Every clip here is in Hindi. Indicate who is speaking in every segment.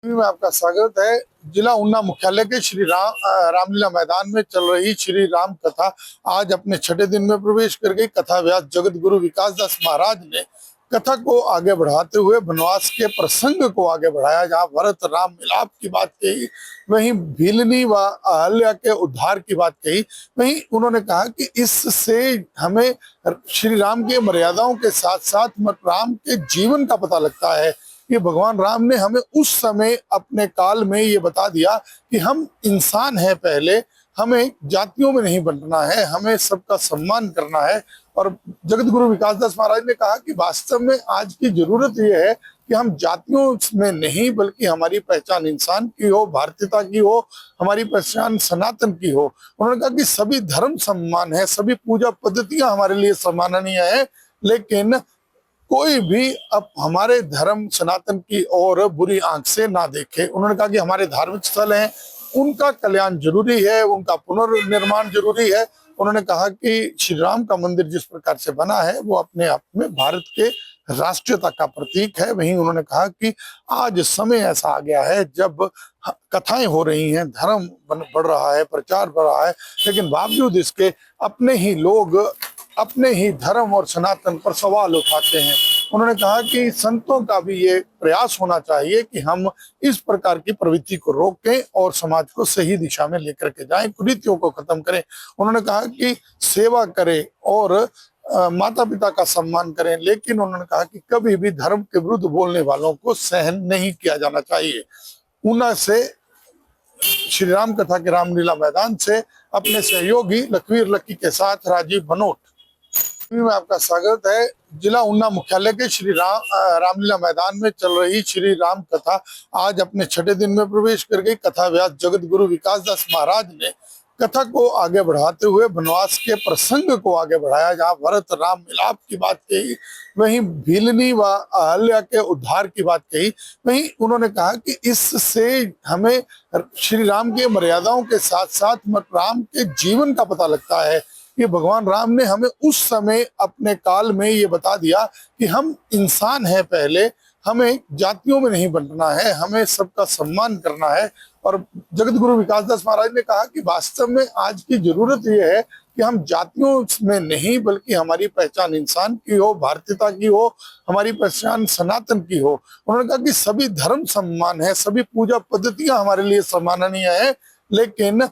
Speaker 1: में आपका स्वागत है। जिला ऊना मुख्यालय के श्री रामलीला मैदान में चल रही श्री राम कथा आज अपने छठे दिन में प्रवेश कर गई। कथा व्यास जगत गुरु विकास दास महाराज ने कथा को आगे बढ़ाते हुए वनवास के प्रसंग को आगे बढ़ाया, जहाँ भरत राम मिलाप की बात कही, वहीं भीलनी व अहल्या के उद्धार की बात कही। वहीं उन्होंने कहा कि इससे हमें श्री राम की मर्यादाओं के साथ साथ राम के जीवन का पता लगता है कि भगवान राम ने हमें उस समय अपने काल में ये बता दिया कि हम इंसान हैं, पहले हमें जातियों में नहीं बंटना है, हमें सबका सम्मान करना है। और जगत गुरु विकास दास महाराज ने कहा कि वास्तव में आज की जरूरत यह है कि हम जातियों में नहीं, बल्कि हमारी पहचान इंसान की हो, भारतीयता की हो, हमारी पहचान सनातन की हो। उन्होंने कहा कि सभी धर्म सम्मान है, सभी पूजा पद्धतियां हमारे लिए सम्माननीय है, लेकिन कोई भी अब हमारे धर्म सनातन की ओर बुरी आंख से ना देखे। उन्होंने कहा कि हमारे धार्मिक स्थल हैं, उनका कल्याण जरूरी है, उनका पुनर्निर्माण जरूरी है। उन्होंने कहा कि श्री राम का मंदिर जिस प्रकार से बना है वो अपने आप में भारत के राष्ट्रीयता का प्रतीक है। वहीं उन्होंने कहा कि आज समय ऐसा आ गया है जब कथाएं हो रही हैं, धर्म बढ़ रहा है, प्रचार बढ़ रहा है, लेकिन बावजूद इसके अपने ही लोग अपने ही धर्म और सनातन पर सवाल उठाते हैं। उन्होंने कहा कि संतों का भी ये प्रयास होना चाहिए कि हम इस प्रकार की प्रवृत्ति को रोकें और समाज को सही दिशा में लेकर के जाएं, कुरीतियों को खत्म करें। उन्होंने कहा कि सेवा करें और माता पिता का सम्मान करें, लेकिन उन्होंने कहा कि कभी भी धर्म के विरुद्ध बोलने वालों को सहन नहीं किया जाना चाहिए। ऊना से श्री राम कथा के रामलीला मैदान से अपने सहयोगी लखवीर लक्की के साथ राजीव बनोट में आपका स्वागत है। जिला ऊना मुख्यालय के श्री रामलीला मैदान में चल रही श्री राम कथा आज अपने छठे दिन में प्रवेश कर गई। कथा व्यास जगत गुरु विकास दास महाराज ने कथा को आगे बढ़ाते हुए वनवास के प्रसंग को आगे बढ़ाया, जहाँ भरत राम मिलाप की बात कही, वहीं भीलनी व अहल्या के उद्धार की बात कही। वहीं उन्होंने कहा कि इससे हमें श्री राम की मर्यादाओं के साथ साथ राम के जीवन का पता लगता है कि भगवान राम ने हमें उस समय अपने काल में ये बता दिया कि हम इंसान हैं, पहले हमें जातियों में नहीं बंटना है, हमें सबका सम्मान करना है। और जगत गुरु विकास दास महाराज ने कहा कि वास्तव में आज की जरूरत यह है कि हम जातियों में नहीं, बल्कि हमारी पहचान इंसान की हो, भारतीयता की हो, हमारी पहचान सनातन की हो। उन्होंने कहा कि सभी धर्म सम्मान है, सभी पूजा पद्धतियां हमारे लिए सम्माननीय है, लेकिन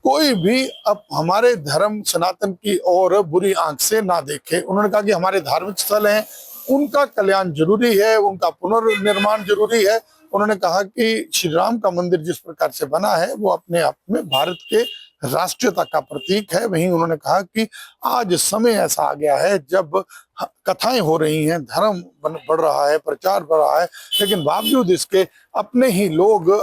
Speaker 1: कोई भी अब हमारे धर्म सनातन की ओर बुरी आंख से ना देखे। उन्होंने कहा कि हमारे धार्मिक स्थल हैं, उनका कल्याण जरूरी है, उनका पुनर्निर्माण जरूरी है। उन्होंने कहा कि श्री राम का मंदिर जिस प्रकार से बना है वो अपने आप में भारत के राष्ट्रीयता का प्रतीक है। वहीं उन्होंने कहा कि आज समय ऐसा आ गया है जब कथाएं हो रही हैं, धर्म बढ़ रहा है, प्रचार बढ़ रहा है, लेकिन बावजूद इसके अपने ही लोग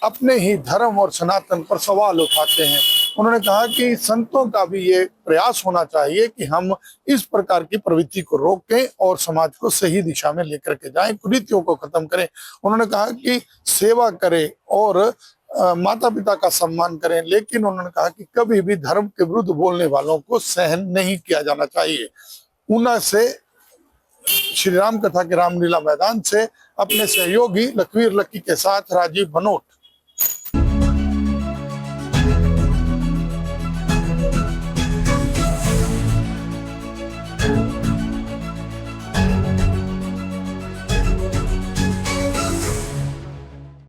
Speaker 1: अपने ही धर्म और सनातन पर सवाल उठाते हैं। उन्होंने कहा कि संतों का भी ये प्रयास होना चाहिए कि हम इस प्रकार की प्रवृत्ति को रोकें और समाज को सही दिशा में लेकर के जाएं, कुरीतियों को खत्म करें। उन्होंने कहा कि सेवा करें और माता पिता का सम्मान करें, लेकिन उन्होंने कहा कि कभी भी धर्म के विरुद्ध बोलने वालों को सहन नहीं किया जाना चाहिए। ऊना से श्री राम कथा के रामलीला मैदान से अपने सहयोगी लखवीर लक्की के साथ राजीव बनोट।